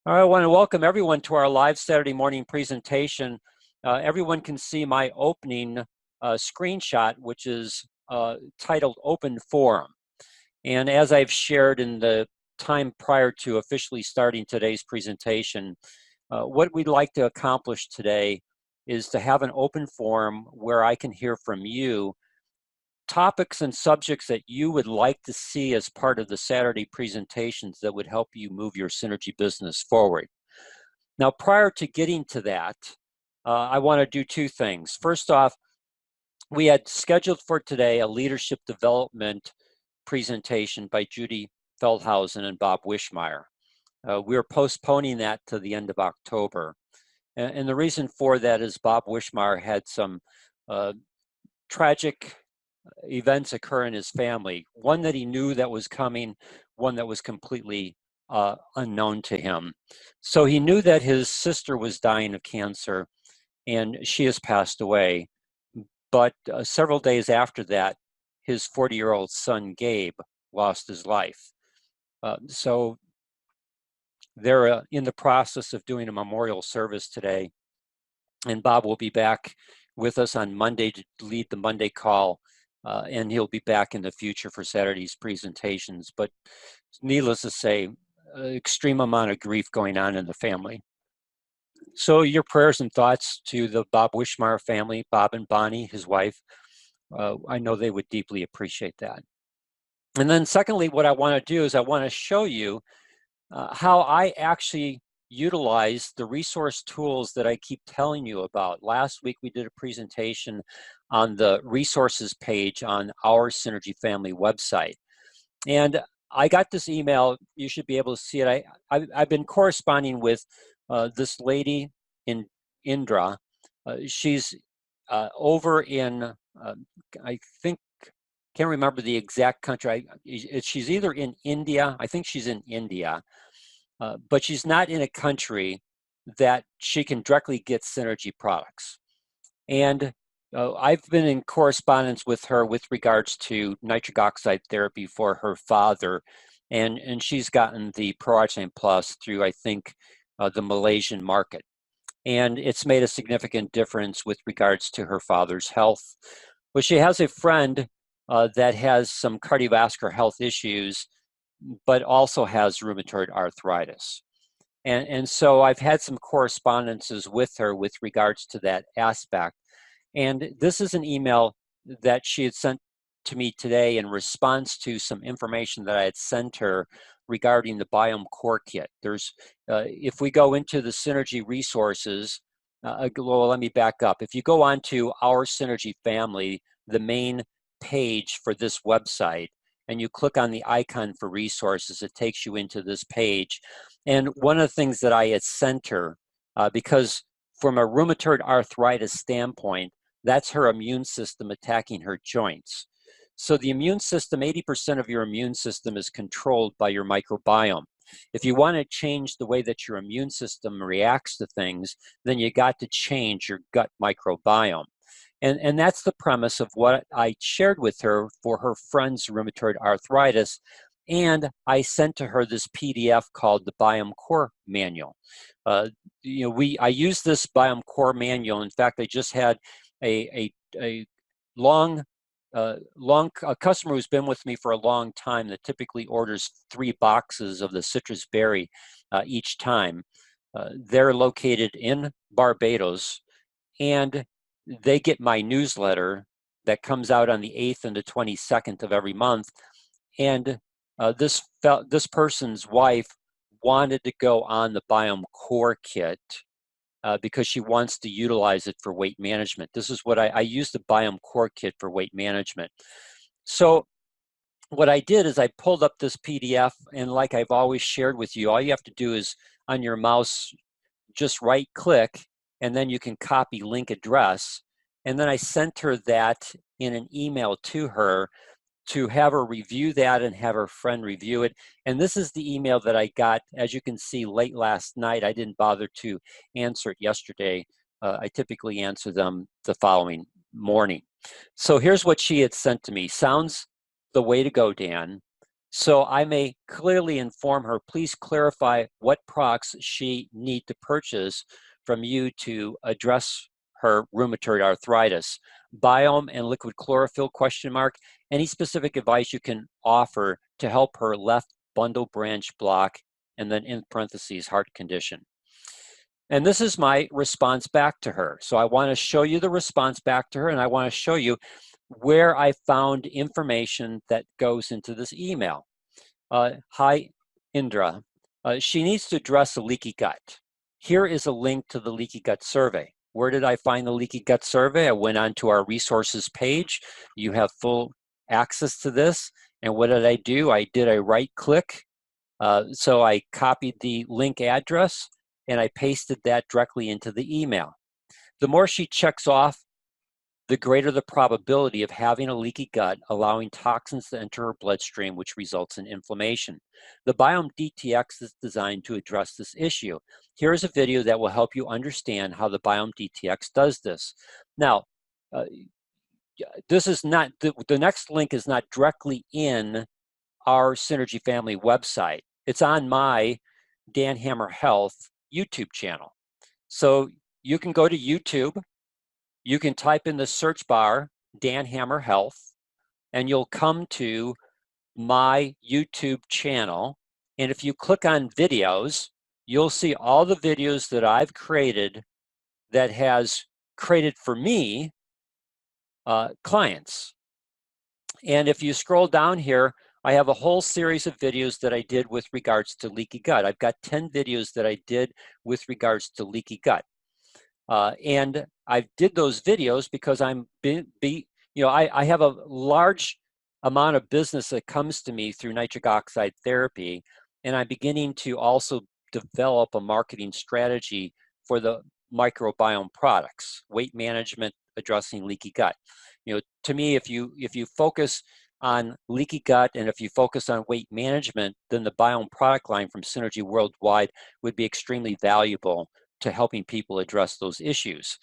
All right, I want to welcome everyone to our live Saturday morning presentation. Everyone can see my opening screenshot, which is titled Open Forum. And as I've shared in the time prior to officially starting today's presentation, what we'd like to accomplish today is to have an open forum where I can hear from you topics and subjects that you would like to see as part of the Saturday presentations that would help you move your Synergy business forward. Now, prior to getting to that, I want to do two things. First off, we had scheduled for today a leadership development presentation by Judy Feldhausen and Bob Wishmeyer. We are postponing that to the end of October. And the reason for that is Bob Wishmeyer had some tragic events occur in his family. One that he knew that was coming, one that was completely unknown to him. So he knew that his sister was dying of cancer and she has passed away. But several days after that, his 40-year-old son, Gabe, lost his life. So they're in the process of doing a memorial service today. And Bob will be back with us on Monday to lead the Monday call. And he'll be back in the future for Saturday's presentations. But needless to say, extreme amount of grief going on in the family. So your prayers and thoughts to the Bob Wishmeyer family, Bob and Bonnie, his wife. I know they would deeply appreciate that. And then secondly, what I want to do is I want to show you how I actually utilize the resource tools that I keep telling you about. Last week, we did a presentation on the resources page on our Synergy Family website. And I got this email. You should be able to see it. I've been corresponding with this lady in Indra. She's over in, I think, can't remember the exact country. She's either in India. I think she's in India. But she's not in a country that she can directly get Synergy products. And I've been in correspondence with her with regards to nitric oxide therapy for her father. And she's gotten the ProArginine Plus through, I think, the Malaysian market. And it's made a significant difference with regards to her father's health. But she has a friend that has some cardiovascular health issues, but also has rheumatoid arthritis. And so I've had some correspondences with her with regards to that aspect. And this is an email that she had sent to me today in response to some information that I had sent her regarding the Biome Core Kit. There's, if we go into the Synergy resources, well, let me back up. If you go onto our Synergy family, the main page for this website, and you click on the icon for resources, it takes you into this page. And one of the things that I had sent her, because from a rheumatoid arthritis standpoint, that's her immune system attacking her joints. So the immune system, 80% of your immune system is controlled by your microbiome. If you want to change the way that your immune system reacts to things, then you got to change your gut microbiome. And that's the premise of what I shared with her for her friend's rheumatoid arthritis. And I sent to her this PDF called the Biome Core Manual. I use this Biome Core Manual. In fact, I just had a customer who's been with me for a long time that typically orders 3 boxes of the citrus berry each time. They're located in Barbados, and they get my newsletter that comes out on the 8th and the 22nd of every month. And this person's wife wanted to go on the Biome Core Kit because she wants to utilize it for weight management. This is what I use the Biome Core Kit for weight management. So what I did is I pulled up this PDF, and like I've always shared with you, all you have to do is on your mouse, just right click, and then you can copy link address. And then I sent her that in an email to her to have her review that and have her friend review it. And this is the email that I got, as you can see, late last night. I didn't bother to answer it yesterday. I typically answer them the following morning. So here's what she had sent to me. Sounds the way to go, Dan. So I may clearly inform her, please clarify what products she need to purchase from you to address her rheumatoid arthritis. Biome and liquid chlorophyll question mark, any specific advice you can offer to help her left bundle branch block, and then in parentheses, heart condition. And this is my response back to her. So I want to show you the response back to her, and I want to show you where I found information that goes into this email. Hi, Indra. She needs to address a leaky gut. Here is a link to the leaky gut survey. Where did I find the leaky gut survey? I went onto our resources page. You have full access to this. And what did I do? I did a right click. So I copied the link address and I pasted that directly into the email. The more she checks off, the greater the probability of having a leaky gut, allowing toxins to enter her bloodstream, which results in inflammation. The Biome DTX is designed to address this issue. Here is a video that will help you understand how the Biome DTX does this. Now, this is not, the next link is not directly in our Synergy Family website. It's on my Dan Hammer Health YouTube channel. So you can go to YouTube, you can type in the search bar, Dan Hammer Health, and you'll come to my YouTube channel. And if you click on videos, you'll see all the videos that I've created that has created for me clients. And if you scroll down here, I have a whole series of videos that I did with regards to leaky gut. I've got 10 videos that I did with regards to leaky gut. And I did those videos because I have a large amount of business that comes to me through nitric oxide therapy, and I'm beginning to also develop a marketing strategy for the microbiome products, weight management, addressing leaky gut. To me, if you focus on leaky gut and if you focus on weight management, then the Biome product line from Synergy Worldwide would be extremely valuable to helping people address those issues.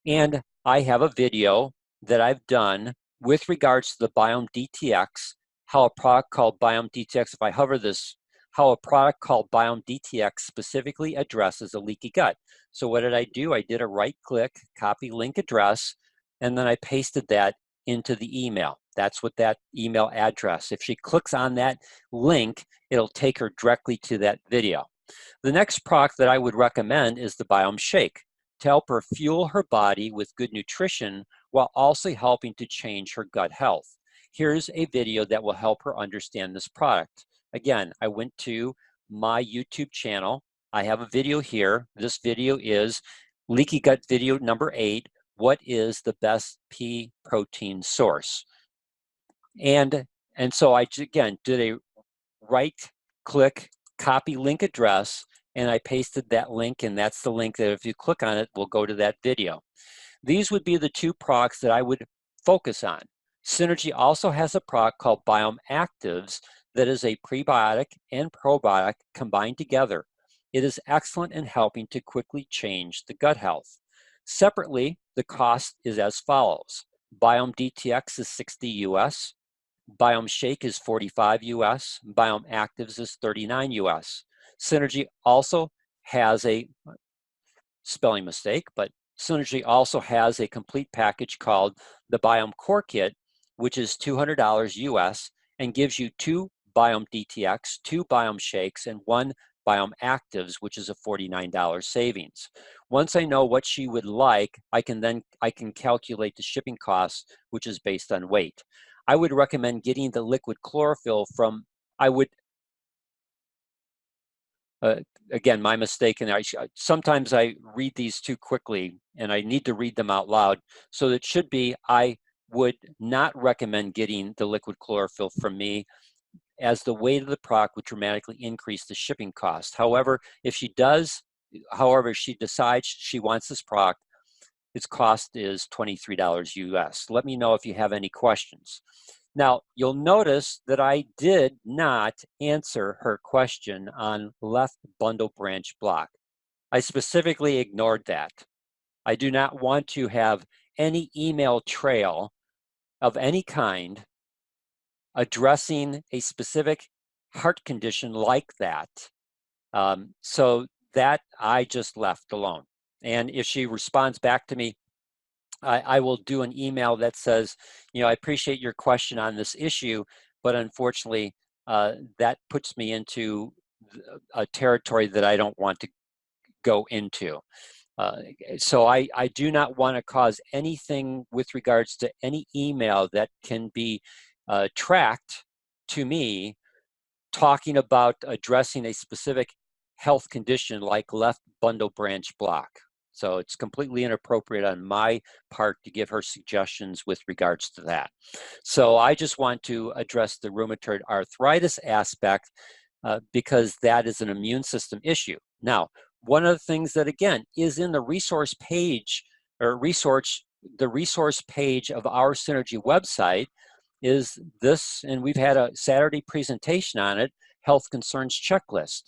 And I have a video that I've done with regards to the Biome DTX, how a product called Biome DTX, if I hover this, how a product called Biome DTX specifically addresses a leaky gut. So what did I do? I did a right click, copy link address, and then I pasted that into the email. That's what that email address. If she clicks on that link, it'll take her directly to that video. The next product that I would recommend is the Biome Shake to help her fuel her body with good nutrition while also helping to change her gut health. Here's a video that will help her understand this product. Again, I went to my YouTube channel. I have a video here. This video is leaky gut video number 8. What is the best pea protein source? And so I, again, did a right click, copy link address, and I pasted that link, and that's the link that if you click on it, will go to that video. These would be the two products that I would focus on. Synergy also has a product called Biome Actives that is a prebiotic and probiotic combined together. It is excellent in helping to quickly change the gut health. Separately, the cost is as follows. Biome DTX is $60 US. Biome Shake is $45 US. Biome Actives is $39 US. Synergy also has a spelling mistake, but Synergy also has a complete package called the Biome Core Kit, which is $200 US and gives you 2 Biome DTX, 2 Biome Shakes, and 1 Biome Actives, which is a $49 savings. Once I know what she would like, I can calculate the shipping costs, which is based on weight. I would recommend getting the liquid chlorophyll from, again, my mistake, and sometimes I read these too quickly and I need to read them out loud. So it should be, I would not recommend getting the liquid chlorophyll from me, as the weight of the product would dramatically increase the shipping cost. However, if she decides she wants this product, its cost is $23 US. Let me know if you have any questions. Now, you'll notice that I did not answer her question on left bundle branch block. I specifically ignored that. I do not want to have any email trail of any kind addressing a specific heart condition like that. So that I just left alone. And if she responds back to me, I will do an email that says, I appreciate your question on this issue, but unfortunately, that puts me into a territory that I don't want to go into. So I do not want to cause anything with regards to any email that can be tracked to me talking about addressing a specific health condition like left bundle branch block. So it's completely inappropriate on my part to give her suggestions with regards to that. So I just want to address the rheumatoid arthritis aspect because that is an immune system issue. Now, one of the things that, again, is in the resource page or the resource page of our Synergy website is this, and we've had a Saturday presentation on it, health concerns checklist.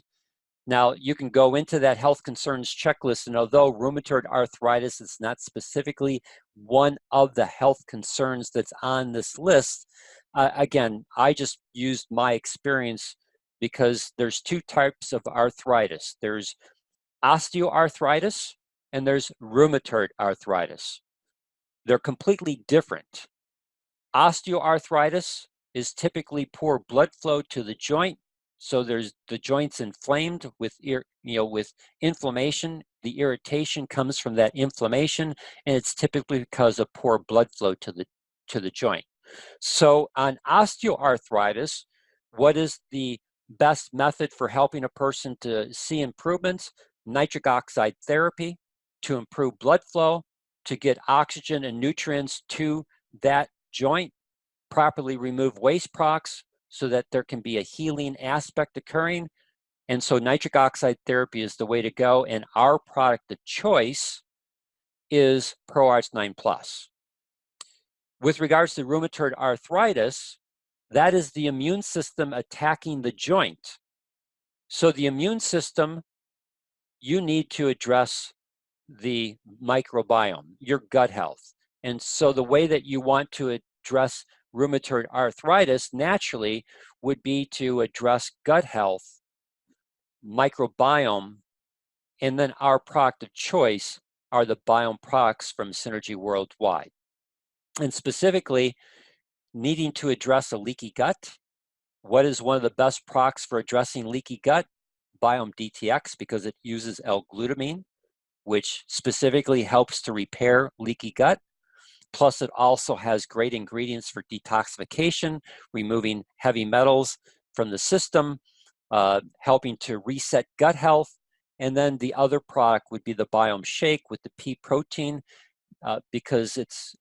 Now, you can go into that health concerns checklist, and although rheumatoid arthritis is not specifically one of the health concerns that's on this list, again, I just used my experience because there's two types of arthritis. There's osteoarthritis and there's rheumatoid arthritis. They're completely different. Osteoarthritis is typically poor blood flow to the joint, so there's the joint's inflamed with with inflammation. The irritation comes from that inflammation, and it's typically because of poor blood flow to the joint. So on osteoarthritis, what is the best method for helping a person to see improvements? Nitric oxide therapy to improve blood flow, to get oxygen and nutrients to that joint, properly remove waste products so that there can be a healing aspect occurring. And so nitric oxide therapy is the way to go. And our product of choice is ProArch 9 Plus. With regards to rheumatoid arthritis, that is the immune system attacking the joint. So the immune system, you need to address the microbiome, your gut health. And so the way that you want to address rheumatoid arthritis naturally would be to address gut health, microbiome, and then our product of choice are the biome products from Synergy Worldwide. And specifically, needing to address a leaky gut, what is one of the best products for addressing leaky gut? Biome DTX, because it uses L-glutamine, which specifically helps to repair leaky gut. Plus, it also has great ingredients for detoxification, removing heavy metals from the system, helping to reset gut health. And then the other product would be the Biome Shake with the pea protein, because it's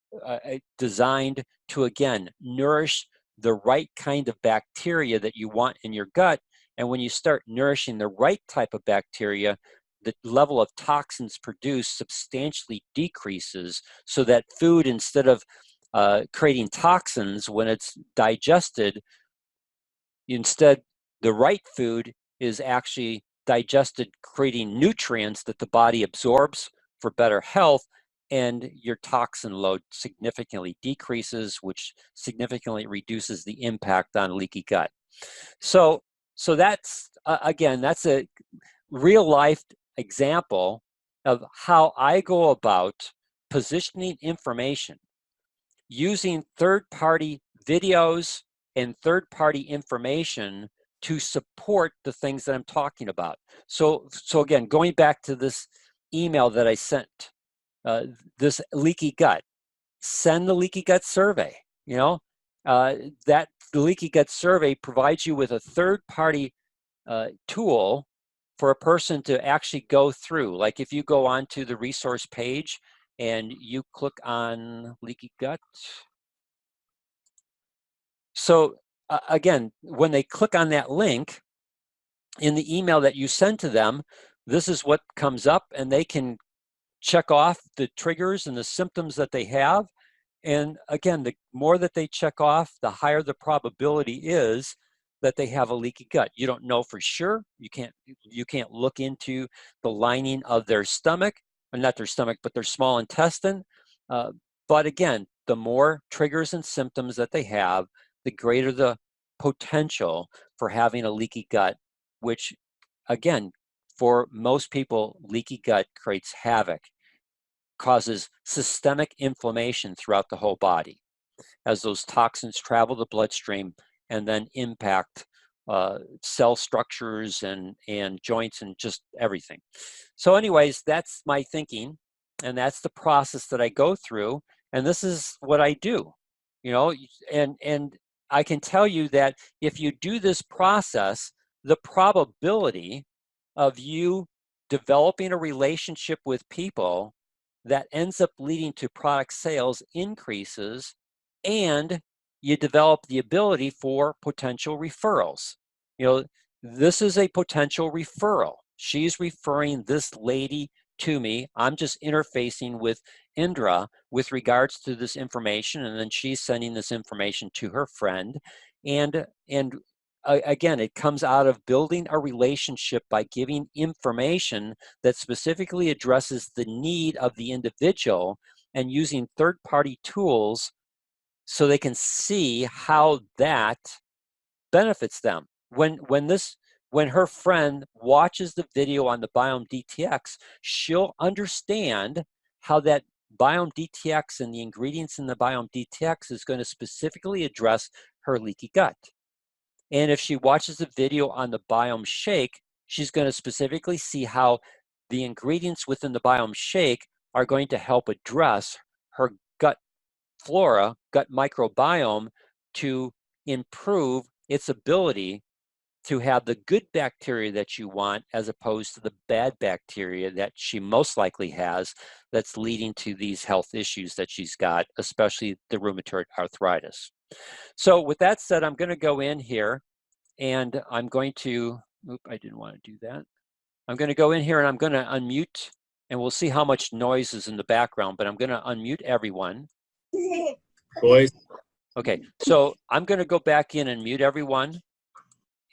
designed to, again, nourish the right kind of bacteria that you want in your gut. And when you start nourishing the right type of bacteria, the level of toxins produced substantially decreases, so that food, instead of creating toxins when it's digested, instead the right food is actually digested, creating nutrients that the body absorbs for better health, and your toxin load significantly decreases, which significantly reduces the impact on leaky gut. So that's, again, that's a real life example of how I go about positioning information using third-party videos and third-party information to support the things that I'm talking about. So again, going back to this email that I sent, this leaky gut, send the leaky gut survey. That the leaky gut survey provides you with a third-party tool for a person to actually go through. Like if you go onto the resource page and you click on leaky gut. So again, when they click on that link in the email that you send to them, this is what comes up, and they can check off the triggers and the symptoms that they have. And again, the more that they check off, the higher the probability is that they have a leaky gut. You don't know for sure. You can't look into the lining of their stomach, or not their stomach, but their small intestine. But again, the more triggers and symptoms that they have, the greater the potential for having a leaky gut, which, again, for most people, leaky gut creates havoc, causes systemic inflammation throughout the whole body as those toxins travel the bloodstream and then impact cell structures and joints and just everything. So anyways, that's my thinking, and that's the process that I go through, and this is what I do, and I can tell you that if you do this process, the probability of you developing a relationship with people that ends up leading to product sales increases, and you develop the ability for potential referrals. This is a potential referral. She's referring this lady to me. I'm just interfacing with Indra with regards to this information, and then she's sending this information to her friend. And again, it comes out of building a relationship by giving information that specifically addresses the need of the individual and using third-party tools so they can see how that benefits them. When her friend watches the video on the Biome DTX, she'll understand how that Biome DTX and the ingredients in the Biome DTX is going to specifically address her leaky gut. And if she watches the video on the Biome Shake, she's going to specifically see how the ingredients within the Biome Shake are going to help address her gut flora, gut microbiome, to improve its ability to have the good bacteria that you want as opposed to the bad bacteria that she most likely has that's leading to these health issues that she's got, especially the rheumatoid arthritis. So with that said, I'm going to go in here and I'm going to, I didn't want to do that. I'm going to go in here and I'm going to unmute, and we'll see how much noise is in the background, but I'm going to unmute everyone. Boys. Okay, so I'm going to go back in and mute everyone.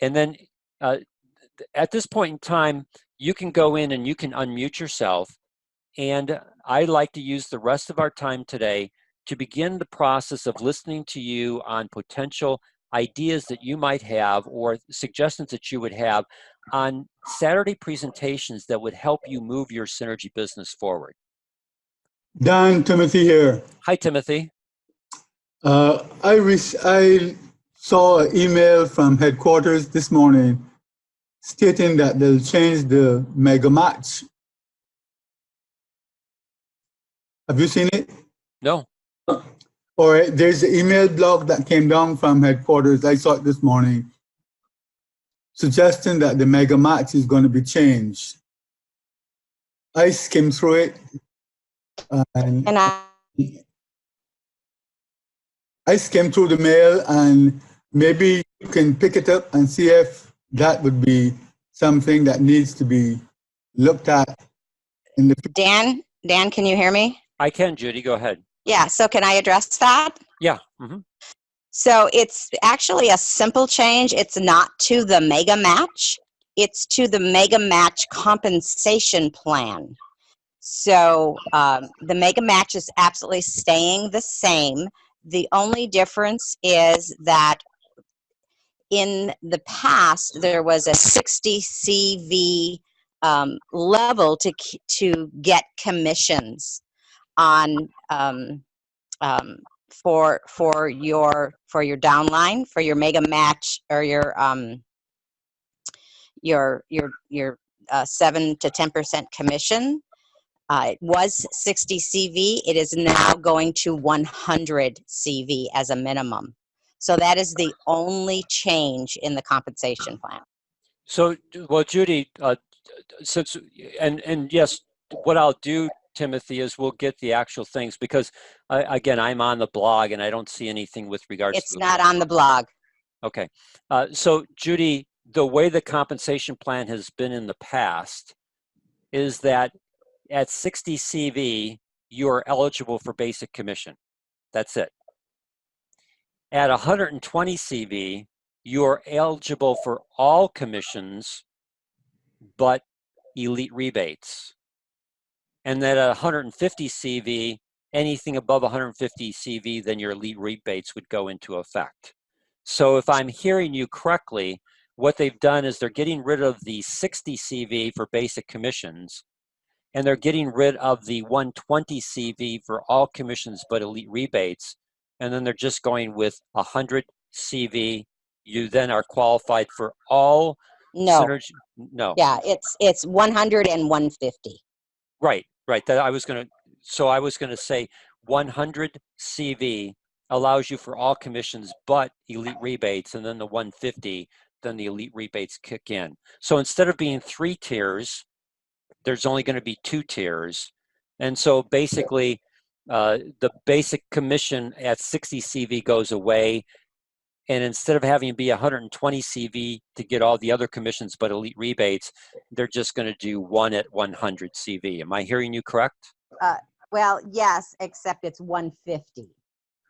And then at this point in time, you can go in and you can unmute yourself. And I like to use the rest of our time today to begin the process of listening to you on potential ideas that you might have or suggestions that you would have on Saturday presentations that would help you move your Synergy business forward. Dan, Timothy here. Hi, Timothy. I saw an email from headquarters this morning stating that they'll change the mega match. Have you seen it? No. Or there's an email blog that came down from headquarters. I saw it this morning, suggesting that the mega match is going to be changed. I skimmed through it, and I skimmed through the mail, and maybe you can pick it up and see if that would be something that needs to be looked at in the future. Dan, can you hear me? I can, Judy, go ahead. Yeah, so can I address that? Yeah. Mm-hmm. So it's actually a simple change. It's not to the mega match. It's to the mega match compensation plan. So the mega match is absolutely staying the same. The only difference is that in the past, there was a 60 CV level to get commissions on for your downline, for your mega match, or your 7 to 10% commission. It was 60 CV. It is now going to 100 CV as a minimum. So that is the only change in the compensation plan. So, well, Judy, since and yes, what I'll do, Timothy, is we'll get the actual things, because again, I'm on the blog and I don't see anything with regards It's to not on the blog. Okay. So Judy, the way the compensation plan has been in the past is that at 60 CV, you are eligible for basic commission. That's it. At 120 CV, you are eligible for all commissions, but elite rebates. And then at 150 CV, anything above 150 CV, then your elite rebates would go into effect. So if I'm hearing you correctly, what they've done is they're getting rid of the 60 CV for basic commissions, and they're getting rid of the 120 CV for all commissions but elite rebates, and then they're just going with 100 CV. You then are qualified for all No. synergy. No. Yeah, it's 100 and 150. Right. That I was going to say 100 CV allows you for all commissions but elite rebates, and then the 150, then the elite rebates kick in. So instead of being 3 tiers, there's only going to be 2 tiers. And so basically, the basic commission at 60 CV goes away. And instead of having to be 120 CV to get all the other commissions but elite rebates, they're just going to do 1 at 100 CV. Am I hearing you correct? Well, yes, except it's 150.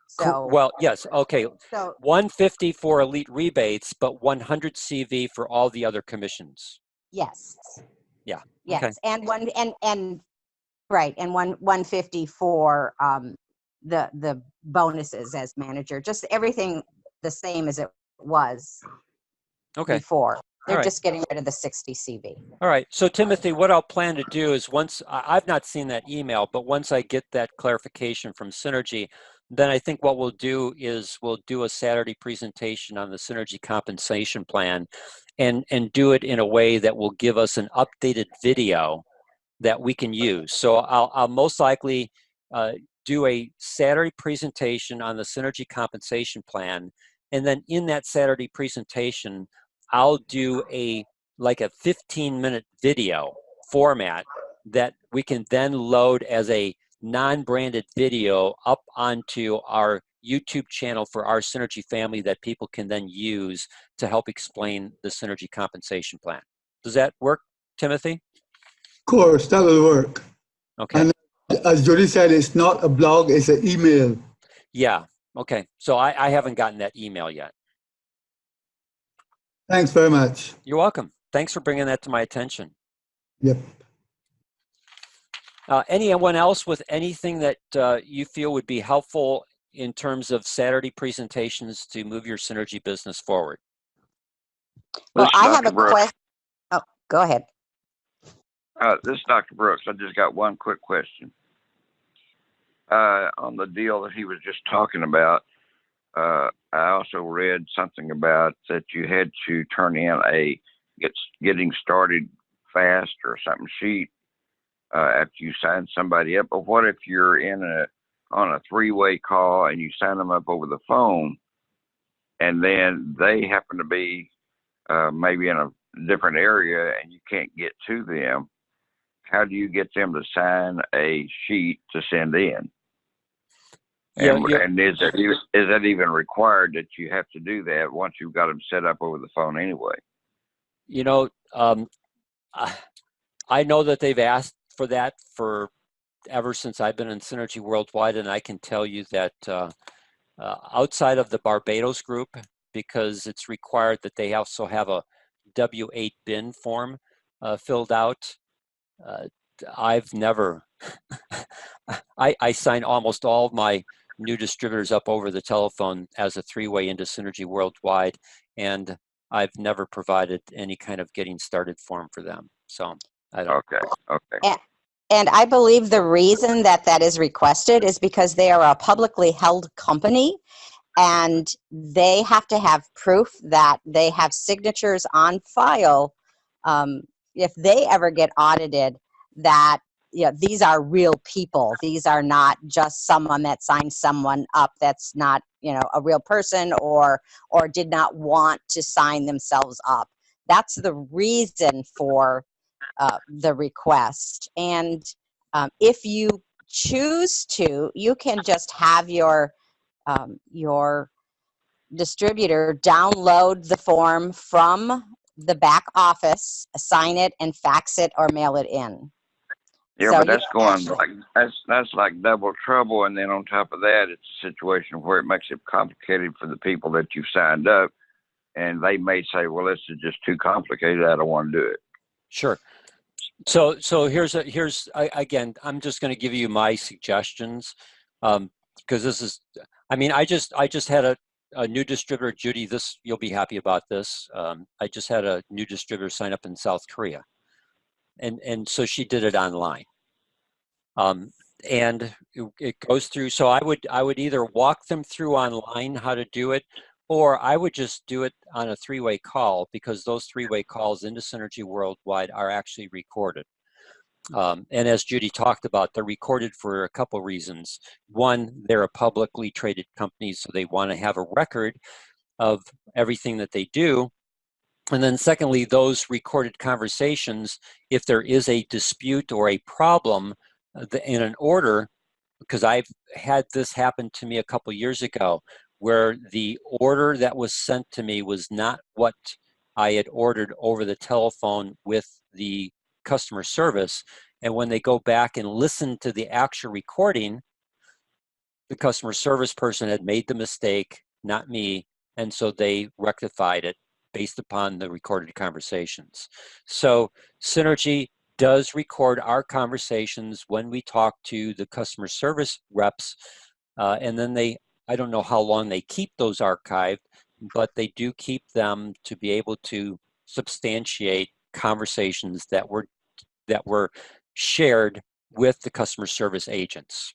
So Well, yes. Okay. so 150 for elite rebates, but 100 CV for all the other commissions. yes. Yeah. Yes. Okay. And right, and 150 for the bonuses as manager. Just everything the same as it was Okay. before. They're right. just getting rid of the 60 CV. All right. So Timothy, what I'll plan to do is I've not seen that email, but once I get that clarification from Synergy, then I think what we'll do is we'll do a Saturday presentation on the Synergy compensation plan and do it in a way that will give us an updated video that we can use. So I'll most likely do a Saturday presentation on the Synergy compensation plan. And then in that Saturday presentation, I'll do like a 15-minute video format that we can then load as a non-branded video up onto our YouTube channel for our Synergy family that people can then use to help explain the Synergy compensation plan. Does that work, Timothy? Of course, that will work. Okay. And as Jody said, it's not a blog, it's an email. Yeah. Okay. So I haven't gotten that email yet. Thanks very much. You're welcome. Thanks for bringing that to my attention. Yep. Anyone else with anything that you feel would be helpful in terms of Saturday presentations to move your Synergy business forward? Well, This is I have a Dr. Brooks. question. Oh, go ahead. This is Dr. Brooks. I just got one quick question. On the deal that he was just talking about, I also read something about that you had to turn in a getting started fast or something sheet after you sign somebody up. But what if you're on a 3-way call and you sign them up over the phone, and then they happen to be maybe in a different area and you can't get to them? How do you get them to sign a sheet to send in? And is that even required that you have to do that once you've got them set up over the phone anyway? You know, I know that they've asked for that for ever since I've been in Synergy Worldwide, and I can tell you that outside of the Barbados group, because it's required that they also have a W-8 bin form filled out, I've never, I sign almost all of my new distributors up over the telephone as a 3-way into Synergy Worldwide, and I've never provided any kind of getting started form for them. So I don't. Okay. And I believe the reason that that is requested is because they are a publicly held company, and they have to have proof that they have signatures on file. If they ever get audited, that these are real people. These are not just someone that signed someone up that's not a real person or did not want to sign themselves up. That's the reason for the request. And if you choose to, you can just have your distributor download the form from the back office, sign it, and fax it or mail it in. Yeah, So but that's going that's like double trouble, and then on top of that, it's a situation where it makes it complicated for the people that you've signed up, and they may say, "Well, this is just too complicated. I don't want to do it." Sure. So here's again, I'm just going to give you my suggestions because this is, I mean, I just had a new distributor, Judy, this, you'll be happy about this. I just had a new distributor sign up in South Korea. And so she did it online. And it goes through, so I would either walk them through online how to do it, or I would just do it on a three-way call, because those three-way calls into Synergy Worldwide are actually recorded. And as Judy talked about, they're recorded for a couple reasons. One, they're a publicly traded company, so they want to have a record of everything that they do. And then secondly, those recorded conversations, if there is a dispute or a problem in an order, because I've had this happen to me a couple years ago, where the order that was sent to me was not what I had ordered over the telephone with the customer service. And when they go back and listen to the actual recording, the customer service person had made the mistake, not me. And so they rectified it based upon the recorded conversations. So Synergy does record our conversations when we talk to the customer service reps. And then I don't know how long they keep those archived, but they do keep them to be able to substantiate conversations that were shared with the customer service agents.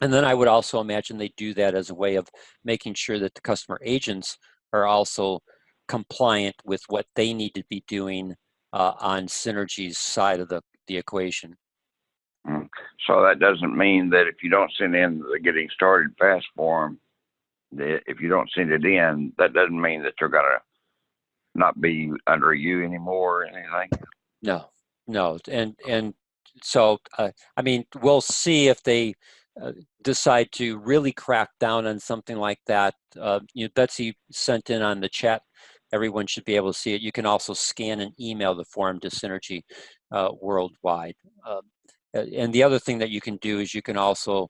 And then I would also imagine they do that as a way of making sure that the customer agents are also compliant with what they need to be doing on Synergy's side of the equation. So that doesn't mean that if you don't send in the getting started fast form, if you don't send it in, that doesn't mean that they're going to not be under you anymore or anything? No. And so, I mean, we'll see if they decide to really crack down on something like that. Betsy sent in on the chat. Everyone should be able to see it. You can also scan and email the form to Synergy Worldwide. And the other thing that you can do is you can also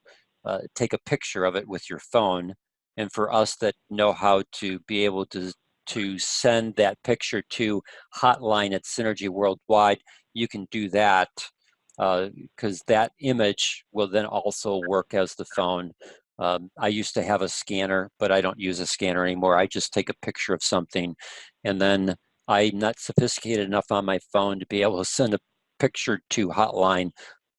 take a picture of it with your phone. And for us that know how to be able to send that picture to hotline at Synergy Worldwide, you can do that, because that image will then also work as the phone. I used to have a scanner, but I don't use a scanner anymore. I just take a picture of something, and then I'm not sophisticated enough on my phone to be able to send a picture to hotline.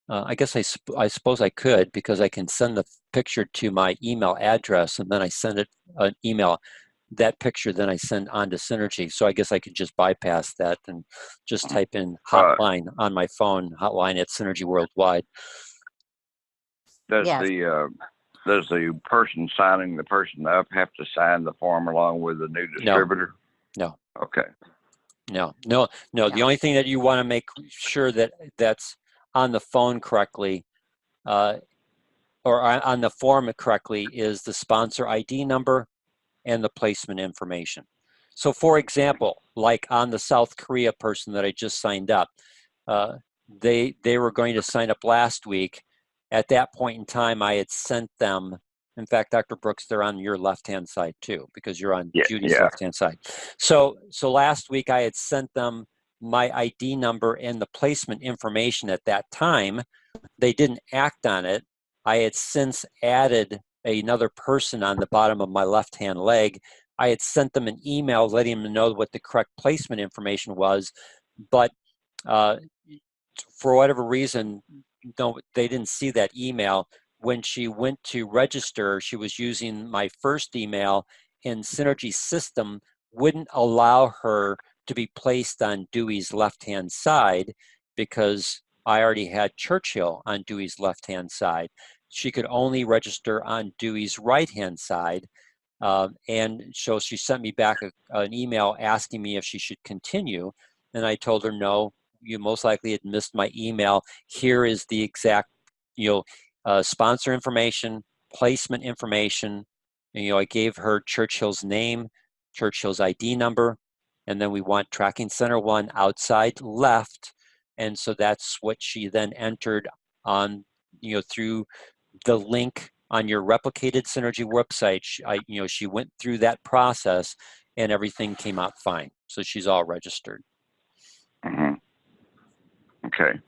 I guess I suppose I could, because I can send the picture to my email address, and then I send it an email. That picture then I send on to Synergy. So I guess I could just bypass that and just type in hotline on my phone, hotline at Synergy Worldwide. Does the person signing the person up have to sign the form along with the new distributor? No. Okay. No. The only thing that you want to make sure that that's on the phone correctly, or on the form correctly, is the sponsor ID number and the placement information. So for example, like on the South Korea person that I just signed up, they were going to sign up last week. At that point in time, I had sent them, in fact, Dr. Brooks, they're on your left-hand side too, because you're on Judy's left-hand side. So last week I had sent them my ID number and the placement information at that time. They didn't act on it. I had since added another person on the bottom of my left-hand leg. I had sent them an email letting them know what the correct placement information was, but for whatever reason, no, they didn't see that email. When she went to register, she was using my first email, and Synergy's system wouldn't allow her to be placed on Dewey's left-hand side, because I already had Churchill on Dewey's left-hand side. She could only register on Dewey's right-hand side. And so she sent me back an email asking me if she should continue. And I told her, no, you most likely had missed my email. Here is the exact, sponsor information, placement information. And, I gave her Churchill's name, Churchill's ID number, and then we want tracking center 1 outside left. And so that's what she then entered on, through the link on your replicated Synergy website. She went through that process and everything came out fine. So she's all registered. Mm-hmm. Okay.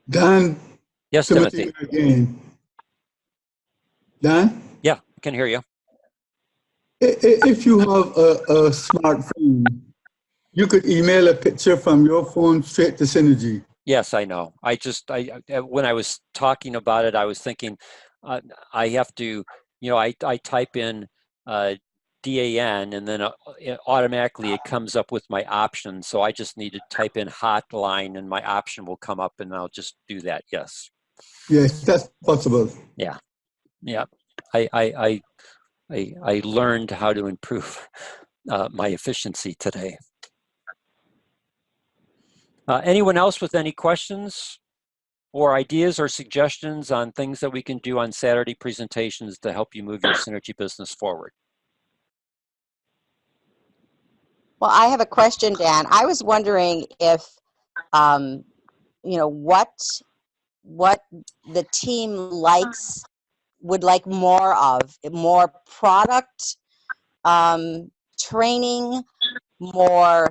Don. Yes, Timothy. Again. Don? Yeah, I can hear you. If you have a smartphone, you could email a picture from your phone straight to Synergy. Yes, I know. When I was talking about it, I was thinking I have to, I type in DAN and then automatically it comes up with my option. So I just need to type in hotline and my option will come up and I'll just do that. Yes. Yes, that's possible. Yeah. Yeah. I learned how to improve my efficiency today. Anyone else with any questions or ideas or suggestions on things that we can do on Saturday presentations to help you move your Synergy business forward? Well, I have a question, Dan. I was wondering if, what the team would like more of, more product training, more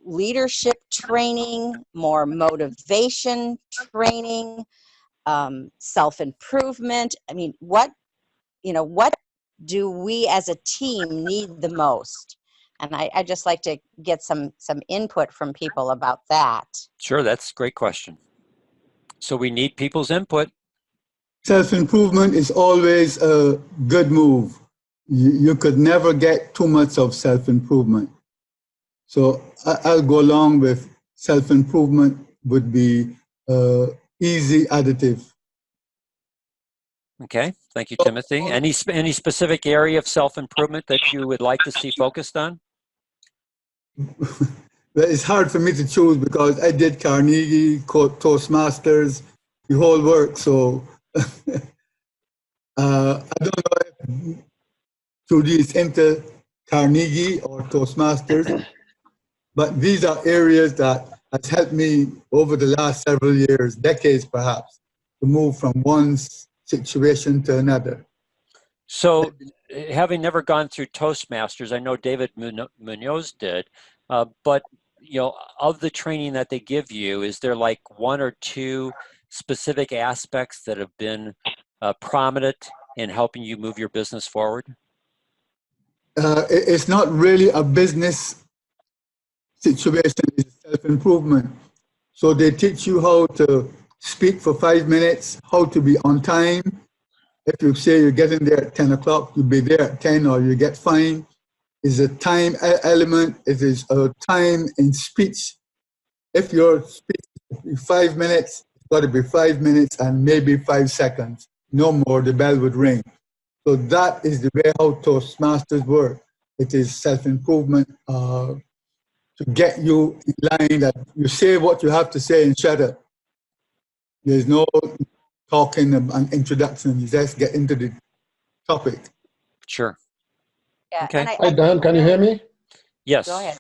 leadership training, more motivation training, self-improvement. I mean, what do we as a team need the most? And I just like to get some input from people about that. Sure, that's a great question. So we need people's input. Self-improvement is always a good move. You could never get too much of self-improvement. So I'll go along with self-improvement would be easy additive. Okay, thank you, Timothy. Any specific area of self-improvement that you would like to see focused on? It's hard for me to choose because I did Carnegie, Toastmasters, the whole work. So I don't know if Trudy is into Carnegie or Toastmasters, but these are areas that has helped me over the last several years, decades perhaps, to move from one situation to another. So having never gone through Toastmasters, I know David Munoz did, but of the training that they give you, is there like one or two specific aspects that have been prominent in helping you move your business forward? It's not really a business situation, it's self-improvement. So they teach you how to speak for 5 minutes, how to be on time. If you say you're getting there at 10 o'clock, you'll be there at 10 or you get fined. It's a time element. It is a time in speech. If your speech is 5 minutes, it's got to be 5 minutes and maybe 5 seconds. No more, the bell would ring. So that is the way how Toastmasters work. It is self-improvement to get you in line that you say what you have to say and shut up. There's no talking and introduction. You just get into the topic. Sure. Yeah. Okay. Hi, Dan, can you hear me? Yes. Go ahead.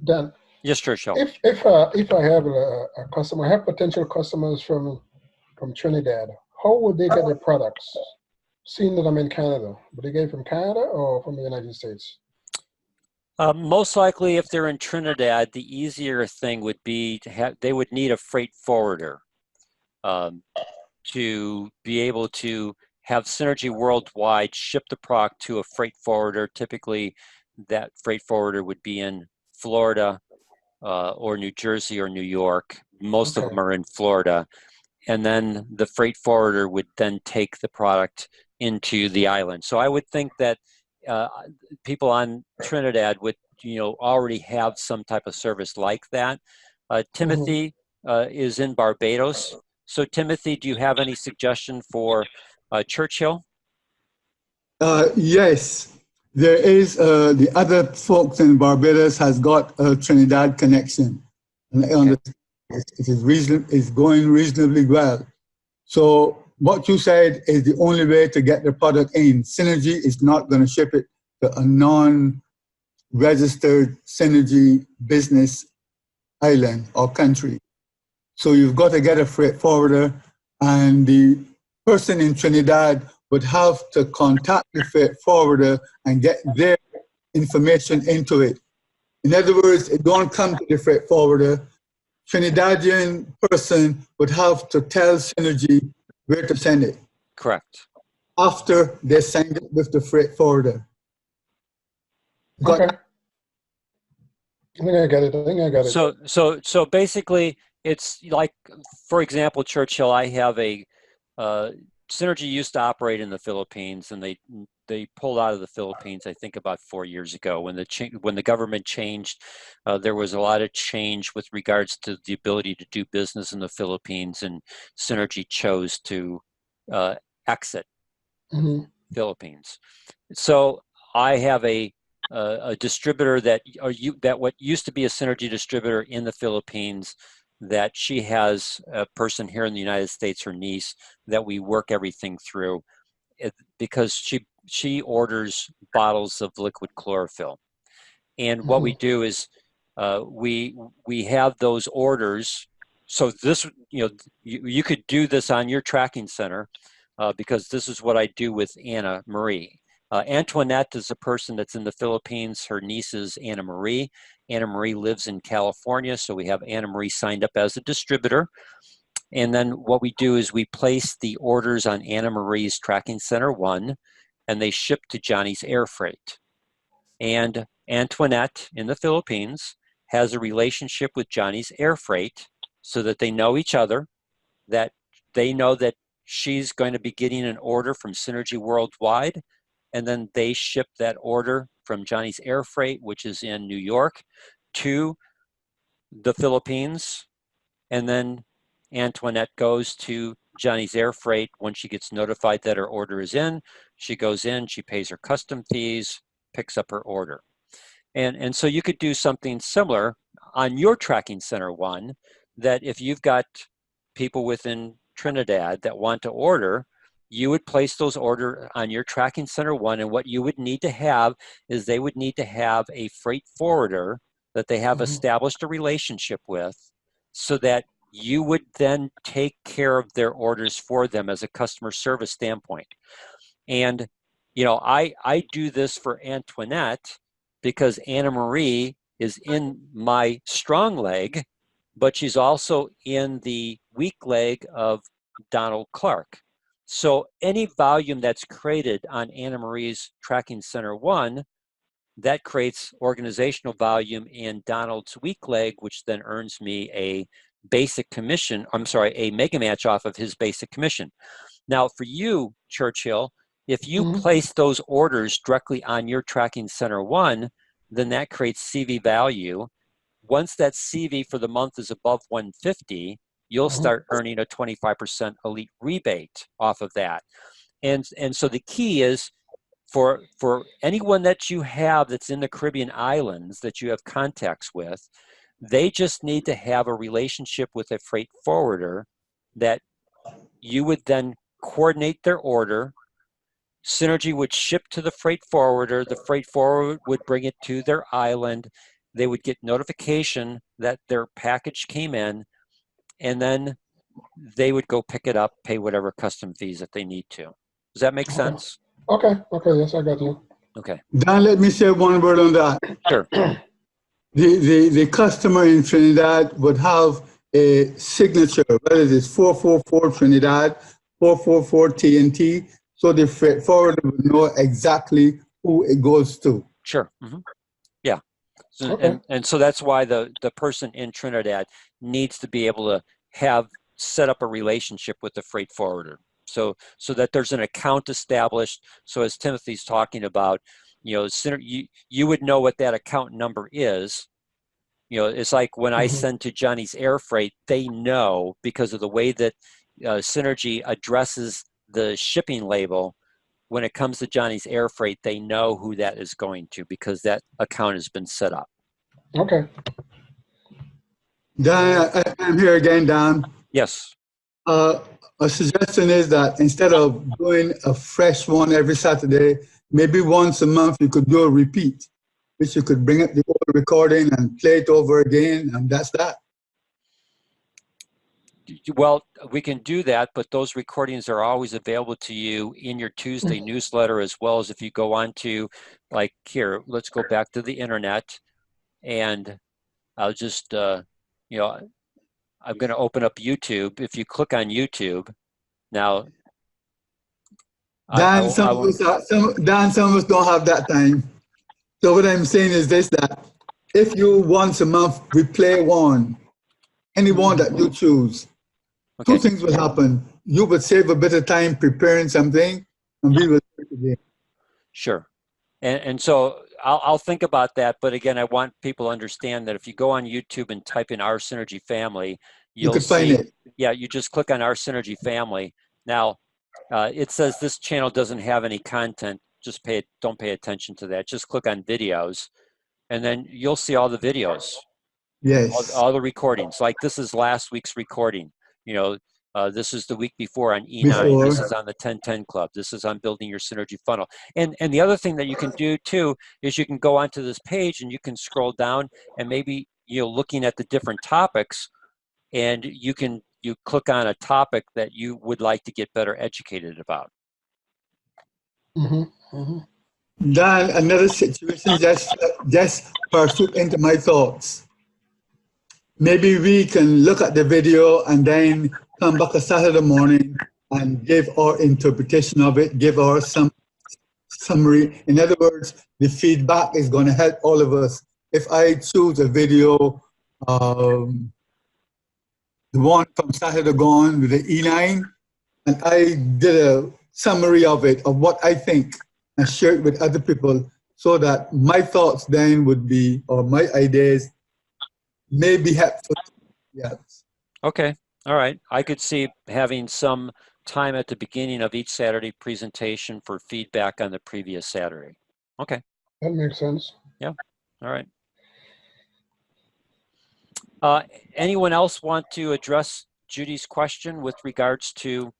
Dan, Yes, Churchill. if I have a customer, I have potential customers from Trinidad, how would they get their products? Seeing that I'm in Canada, would they get it from Canada or from the United States? Most likely, if they're in Trinidad, the easier thing would be to have, they would need a freight forwarder to be able to have Synergy Worldwide ship the product to a freight forwarder. Typically, that freight forwarder would be in Florida or New Jersey or New York. Most of them are in Florida. And then the freight forwarder would then take the product into the island. So I would think that people on Trinidad would, already have some type of service like that. Timothy is in Barbados. So Timothy, do you have any suggestion for Churchill? Yes, there is. The other folks in Barbados has got a Trinidad connection. And it's going reasonably well. So what you said is the only way to get the product in. Synergy is not going to ship it to a non-registered Synergy business island or country. So you've got to get a freight forwarder, and the person in Trinidad would have to contact the freight forwarder and get their information into it. In other words, it don't come to the freight forwarder. Trinidadian person would have to tell Synergy where to send it. Correct. after they signed it with the freight forwarder. Got Okay. I think I get it. I think I got it. So basically, it's like, for example, Churchill. I have a Synergy used to operate in the Philippines, and they pulled out of the Philippines, I think, about 4 years ago. When the government changed, there was a lot of change with regards to the ability to do business in the Philippines, and Synergy chose to exit Hmm. Philippines. So I have a distributor that what used to be a Synergy distributor in the Philippines, that she has a person here in the United States, her niece, that we work everything through, because she orders bottles of liquid chlorophyll. And what Hmm. we do is we have those orders. So this, you could do this on your tracking center, because this is what I do with Anna Marie. Antoinette is a person that's in the Philippines. Her niece is Anna Marie. Anna Marie lives in California, so we have Anna Marie signed up as a distributor. And then what we do is we place the orders on Anna Marie's tracking center 1, and they ship to Johnny's Air Freight. And Antoinette in the Philippines has a relationship with Johnny's Air Freight, so that they know each other, that they know that she's going to be getting an order from Synergy Worldwide, and then they ship that order from Johnny's Air Freight, which is in New York, to the Philippines. And then Antoinette goes to Johnny's Air Freight. When she gets notified that her order is in, she goes in, she pays her custom fees, picks up her order. And so you could do something similar on your tracking center 1, that if you've got people within Trinidad that want to order, you would place those order on your tracking center 1. And what you would need to have is they would need to have a freight forwarder that they have Hmm. established a relationship with, so that you would then take care of their orders for them as a customer service standpoint. And, I do this for Antoinette because Anna Marie is in my strong leg, but she's also in the weak leg of Donald Clark. So any volume that's created on Anna Marie's tracking center 1, that creates organizational volume in Donald's weak leg, which then earns me a basic commission. I'm sorry, a mega match off of his basic commission. Now, for you, Churchill, if you Hmm. place those orders directly on your tracking center 1, then that creates CV value. Once that CV for the month is above 150, you'll Hmm. start earning a 25% elite rebate off of that. And so the key is, for anyone that you have that's in the Caribbean islands that you have contacts with, they just need to have a relationship with a freight forwarder that you would then coordinate their order. Synergy would ship to the freight forwarder. The freight forwarder would bring it to their island. They would get notification that their package came in, and then they would go pick it up, pay whatever custom fees that they need to. Does that make Okay. sense? Okay. Okay. Yes, I got you. Okay, Dan, let me say one word on that. sure. The customer in Trinidad would have a signature, whether it's 444 Trinidad, 444 TNT, so the freight forwarder would know exactly who it goes to. Sure. Yeah. So, Okay. and so that's why the person in Trinidad needs to be able to have set up a relationship with the freight forwarder, so that there's an account established. So as Timothy's talking about, you would know what that account number is. It's like when I Hmm. send to Johnny's Air Freight, they know, because of the way that Synergy addresses the shipping label. When it comes to Johnny's Air Freight, they know who that is going to, because that account has been set up. Okay. Dan, I'm here again, Dan. Yes. Uh, a suggestion is that instead of doing a fresh one every Saturday, maybe once a month you could do a repeat, which you could bring up the old recording and play it over again, and that's that. Well, we can do that, but those recordings are always available to you in your Tuesday newsletter, as well as if you go on to, like, here, let's go back to the internet, and I'll just, I'm going to open up YouTube. If you click on YouTube, now Dan, some of us don't have that time. So what I'm saying is this, that if you once a month replay any one that you choose, two things will happen. You would save a bit of time preparing something, and we will do it again. Sure. And so I'll think about that. But again, I want people to understand that if you go on YouTube and type in Our Synergy Family, You you'll could find see, it. yeah, you just click on Our Synergy Family. Now, it says this channel doesn't have any content. Just don't pay attention to that. Just click on videos, and then you'll see all the videos. Yes. All the recordings. Like this is last week's recording. This is the week before on E9. This is on the 1010 Club. This is on building your synergy funnel. And the other thing that you can do too is you can go onto this page and you can scroll down and maybe looking at the different topics, and you click on a topic that you would like to get better educated about. Dan, another situation just pursued into my thoughts. Maybe we can look at the video and then come back a Saturday morning and give our interpretation of it, give our summary. In other words, the feedback is going to help all of us. If I choose a video, the one from Saturday gone with the E9, and I did a summary of it, of what I think, and share it with other people, so that my thoughts then would be, or my ideas may be helpful. Yes. Okay. All right. I could see having some time at the beginning of each Saturday presentation for feedback on the previous Saturday. Okay. That makes sense. Yeah. All right. Anyone else want to address Judy's question with regards to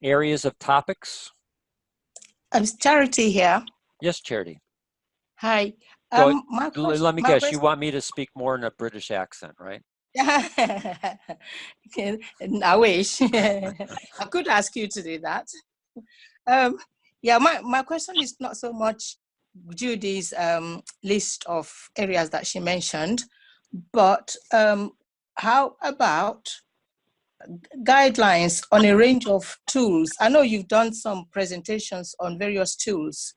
areas of topics? Charity here. Yes, Charity. Hi. My question, let me guess, you want me to speak more in a British accent, right? I wish. I could ask you to do that. Yeah, my question is not so much Judy's list of areas that she mentioned, but how about guidelines on a range of tools? I know you've done some presentations on various tools,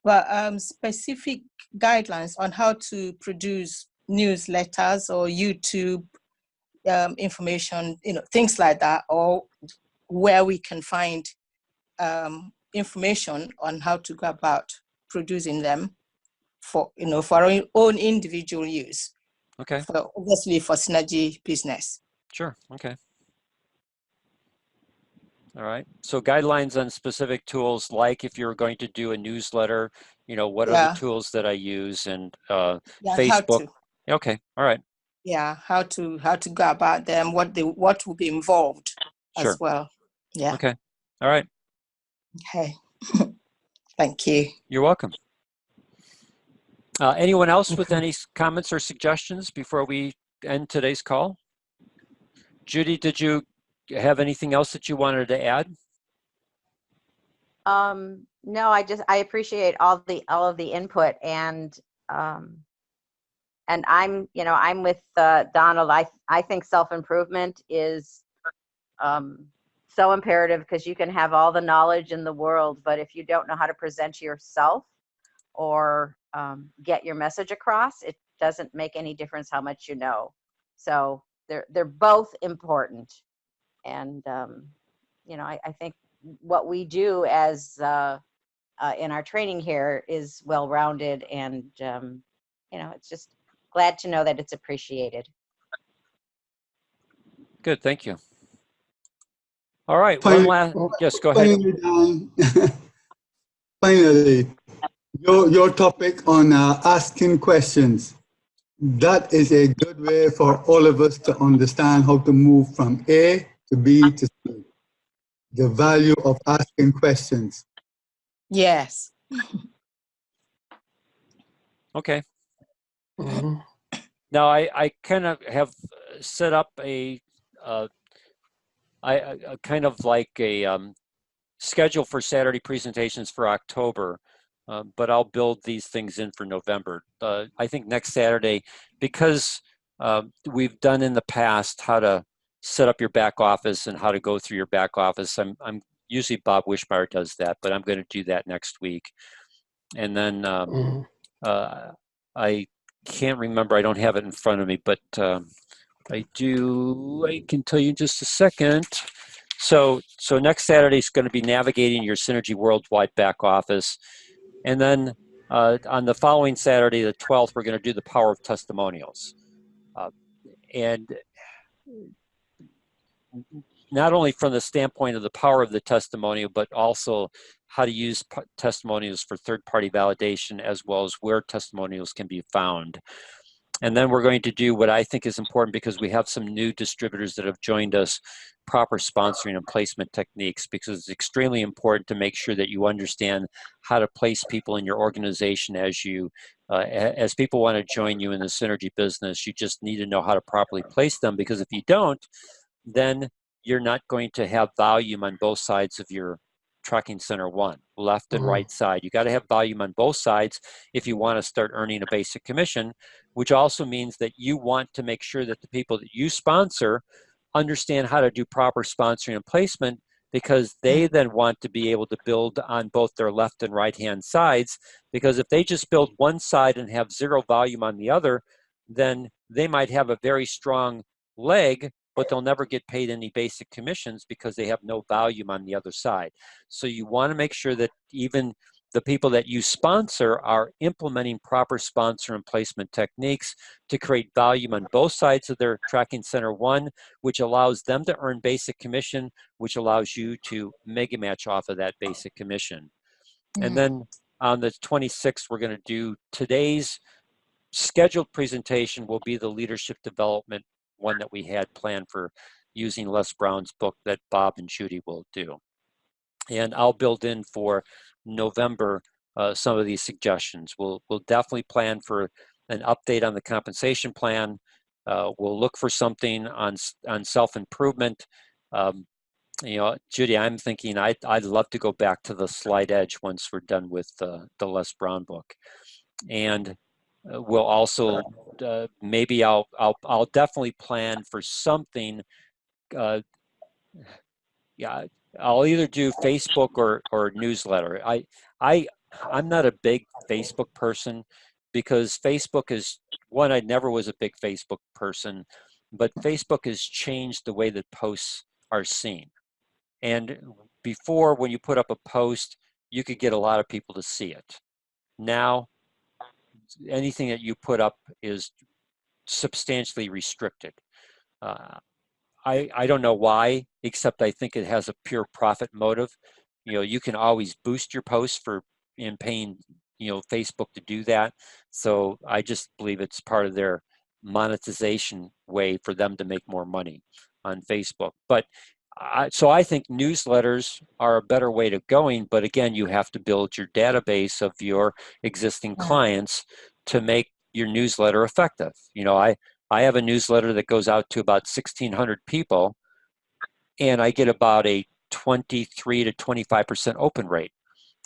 but specific guidelines on how to produce newsletters or YouTube information, things like that, or where we can find information on how to go about producing them for our own individual use. Okay. Obviously for synergy business. Sure. Okay. All right. So guidelines on specific tools, like if you're going to do a newsletter, what are the tools that I use, and Facebook. Okay. All right. Yeah. How to go about them, what will be involved as well. Yeah. Okay. All right. Okay. Thank you. You're welcome. Anyone else with any comments or suggestions before we end today's call? Judy, did you have anything else that you wanted to add? No, I appreciate all of the input, and I'm with Donald. I think self-improvement is so imperative, because you can have all the knowledge in the world, but if you don't know how to present yourself or get your message across, it doesn't make any difference how much you know. So they're both important. And, I think what we do as in our training here is well-rounded, and, it's just glad to know that it's appreciated. Good. Thank you. All right. One last, yes, go ahead. Finally, your topic on asking questions. That is a good way for all of us to understand how to move from A to B to C. The value of asking questions. Yes. Okay. Now I kind of have set up a kind of like a schedule for Saturday presentations for October, but I'll build these things in for November. I think next Saturday, because we've done in the past how to set up your back office and how to go through your back office, I'm Usually Bob Wishmeyer does that, but I'm going to do that next week. And then I can't remember, I don't have it in front of me, but I can tell you in just a second. So next Saturday is going to be navigating your Synergy Worldwide back office. And then on the following Saturday, the 12th, we're going to do the power of testimonials. And not only from the standpoint of the power of the testimonial, but also how to use testimonials for third-party validation, as well as where testimonials can be found. And then we're going to do what I think is important, because we have some new distributors that have joined us, proper sponsoring and placement techniques, because it's extremely important to make sure that you understand how to place people in your organization as people want to join you in the Synergy business. You just need to know how to properly place them, because if you don't, then you're not going to have volume on both sides of your tracking center one, left and right side. You got to have volume on both sides if you want to start earning a basic commission, which also means that you want to make sure that the people that you sponsor understand how to do proper sponsoring and placement, because they then want to be able to build on both their left and right hand sides. Because if they just build one side and have zero volume on the other, then they might have a very strong leg, but they'll never get paid any basic commissions because they have no volume on the other side. So you want to make sure that even the people that you sponsor are implementing proper sponsor and placement techniques to create volume on both sides of their tracking center one, which allows them to earn basic commission, which allows you to mega match off of that basic commission. And then on the 26th, we're going to do today's scheduled presentation will be the leadership development one that we had planned for using Les Brown's book that Bob and Judy will do. And I'll build in for November some of these suggestions. We'll definitely plan for an update on the compensation plan. We'll look for something on self-improvement. Judy, I'm thinking I'd love to go back to the Slide Edge once we're done with the Les Brown book. And we'll also maybe I'll definitely plan for something. Yeah, I'll either do Facebook or newsletter. I'm not a big Facebook person, because Facebook is one, I never was a big Facebook person, but Facebook has changed the way that posts are seen. And before, when you put up a post, you could get a lot of people to see it. Now, anything that you put up is substantially restricted. I don't know why, except I think it has a pure profit motive. You can always boost your posts in paying, Facebook to do that. So I just believe it's part of their monetization way for them to make more money on Facebook. But so I think newsletters are a better way to going, but again, you have to build your database of your existing clients to make your newsletter effective. I have a newsletter that goes out to about 1,600 people, and I get about a 23 to 25% open rate.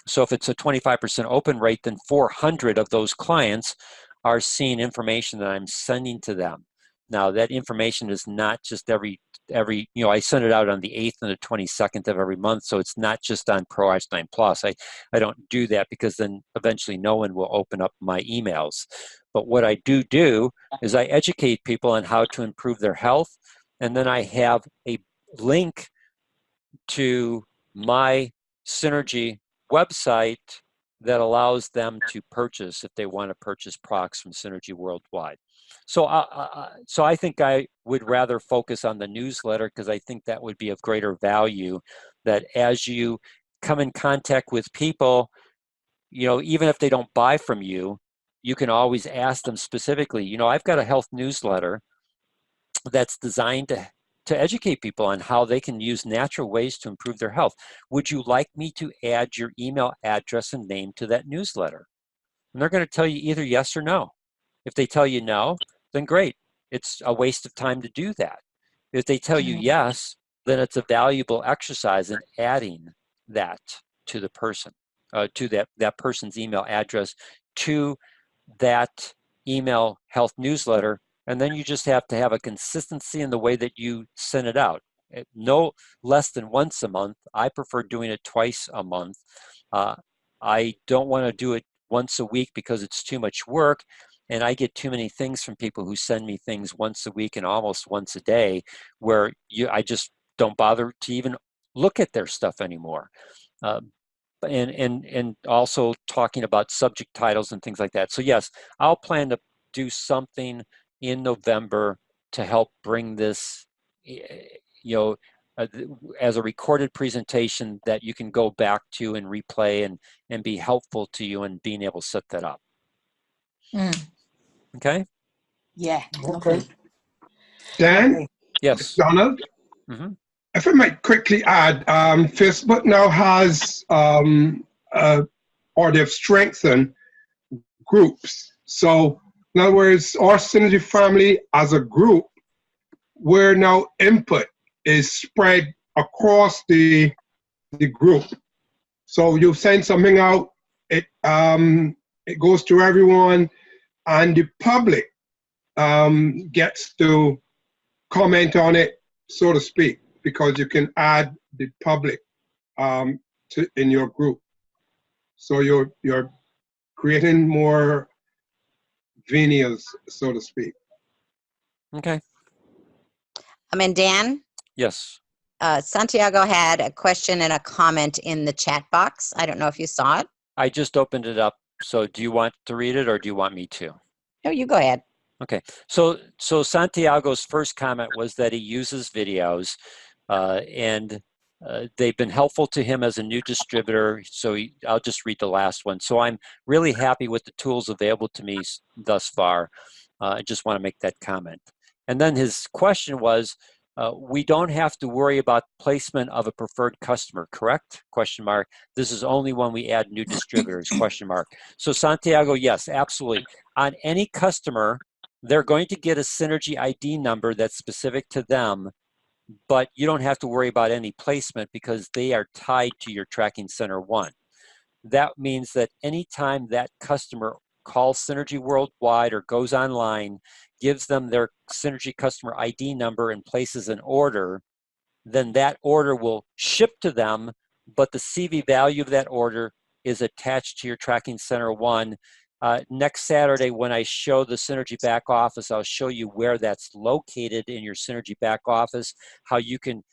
So if it's a 25% open rate, then 400 of those clients are seeing information that I'm sending to them. Now, that information is not just every I send it out on the 8th and the 22nd of every month, so it's not just on Pro Einstein Plus. I don't do that, because then eventually no one will open up my emails. But what I do is I educate people on how to improve their health, and then I have a link to my Synergy website that allows them to purchase if they want to purchase products from Synergy Worldwide. So I think I would rather focus on the newsletter, because I think that would be of greater value, that as you come in contact with people, even if they don't buy from you, you can always ask them specifically. I've got a health newsletter that's designed to educate people on how they can use natural ways to improve their health. Would you like me to add your email address and name to that newsletter? And they're going to tell you either yes or no. If they tell you no, then great. It's a waste of time to do that. If they tell you yes, then it's a valuable exercise in adding that to the person, to that person's email address, to that email health newsletter. And then you just have to have a consistency in the way that you send it out. no less than once a month. I prefer doing it twice a month. I don't want to do it once a week because it's too much work, and I get too many things from people who send me things once a week and almost once a day, where I just don't bother to even look at their stuff anymore. And also talking about subject titles and things like that. So yes, I'll plan to do something in November to help bring this, as a recorded presentation that you can go back to and replay and be helpful to you in being able to set that up. Okay? Yeah. Okay. Lovely. Dan, Okay. Yes. Donald, if I might quickly add, Facebook now has, or they've strengthened groups. So in other words, our Synergy family as a group, where now input is spread across the group. So you send something out, it goes to everyone, and the public gets to comment on it, so to speak, because you can add the public in your group. So you're creating more venues, so to speak. Okay. Dan, Yes. Santiago had a question and a comment in the chat box. I don't know if you saw it. I just opened it up. So do you want to read it or do you want me to? No, you go ahead. Okay, so Santiago's first comment was that he uses videos, and they've been helpful to him as a new distributor. So I'll just read the last one. So I'm really happy with the tools available to me thus far. I just want to make that comment. And then his question was, we don't have to worry about placement of a preferred customer, correct? Question mark. This is only when we add new distributors, question mark. So Santiago, yes, absolutely. On any customer, they're going to get a Synergy ID number that's specific to them, but you don't have to worry about any placement because they are tied to your Tracking Center 1. That means that anytime that customer calls Synergy Worldwide or goes online, gives them their Synergy customer ID number and places an order, then that order will ship to them, but the CV value of that order is attached to your Tracking Center 1. Next Saturday, when I show the Synergy back office, I'll show you where that's located in your Synergy back office, how you can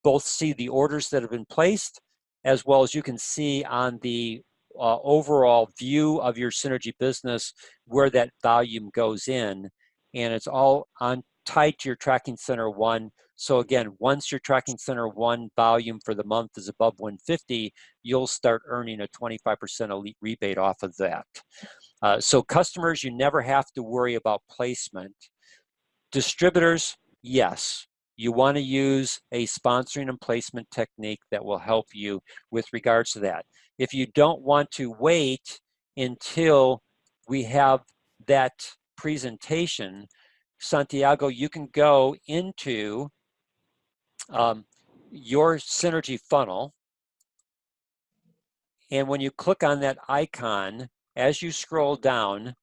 both see the orders that have been placed, as well as you can see on the overall view of your Synergy business where that volume goes in. And it's all tied to your Tracking Center 1. So again, once your Tracking Center 1 volume for the month is above 150, you'll start earning a 25% elite rebate off of that. So customers, you never have to worry about placement. Distributors, yes. You want to use a sponsoring and placement technique that will help you with regards to that. If you don't want to wait until we have that presentation, Santiago, you can go into your Synergy funnel. And when you click on that icon, as you scroll down,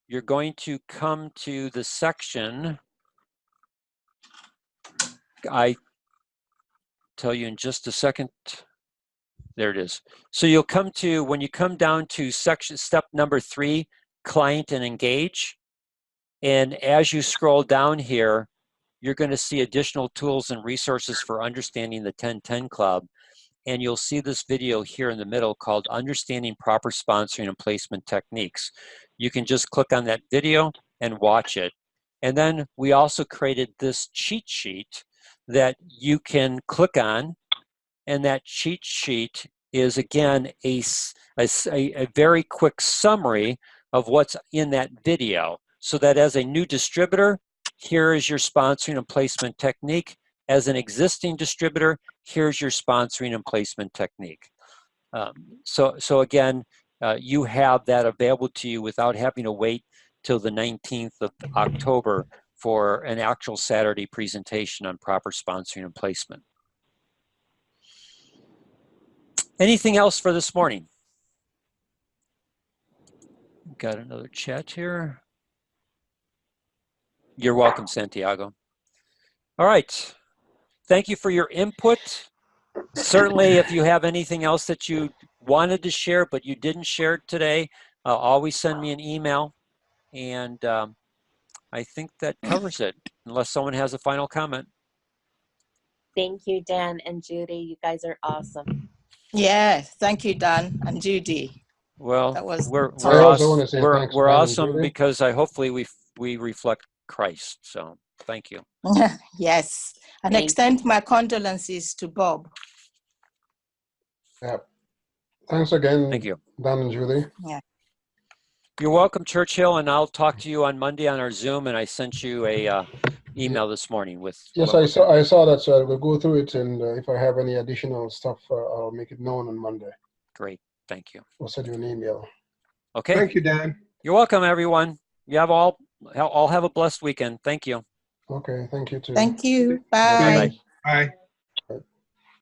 you're going to come to the section. I tell you in just a second. There it is. So you'll come to, when you come down to step number 3, client and engage. And as you scroll down here, you're going to see additional tools and resources for understanding the 1010 Club. And you'll see this video here in the middle called Understanding Proper Sponsoring and Placement Techniques. You can just click on that video and watch it. And then we also created this cheat sheet that you can click on, and that cheat sheet is again a very quick summary of what's in that video, so that as a new distributor, here is your sponsoring and placement technique. As an existing distributor, here's your sponsoring and placement technique. So again, you have that available to you without having to wait till the 19th of October for an actual Saturday presentation on proper sponsoring and placement. Anything else for this morning? Got another chat here. You're welcome, Santiago. All right. thank you for your input. Certainly, if you have anything else that you wanted to share but you didn't share today, always send me an email. And I think that covers it, unless someone has a final comment. Thank you, Dan and Judy. You guys are awesome. Yeah, thank you, Dan and Judy. Well, That was we're I also want to say thanks, we're Dan and awesome Judy. because hopefully we reflect Christ. So thank you. yes, and Thank extend my condolences to Bob. Yeah. Thanks again, Thank you. Dan and Judy. You're welcome, Churchill, and I'll talk to you on Monday on our Zoom. And I sent you a email this morning with. Yes, what I we're saw. gonna I saw that. So I will go through it, and if I have any additional stuff, I'll make it known on Monday. Great, thank you. I'll send you an email. Okay. Thank you, Dan. You're welcome, everyone. You have all have a blessed weekend. Thank you. Okay. Thank you too. Thank you. Bye-bye. Bye. Bye.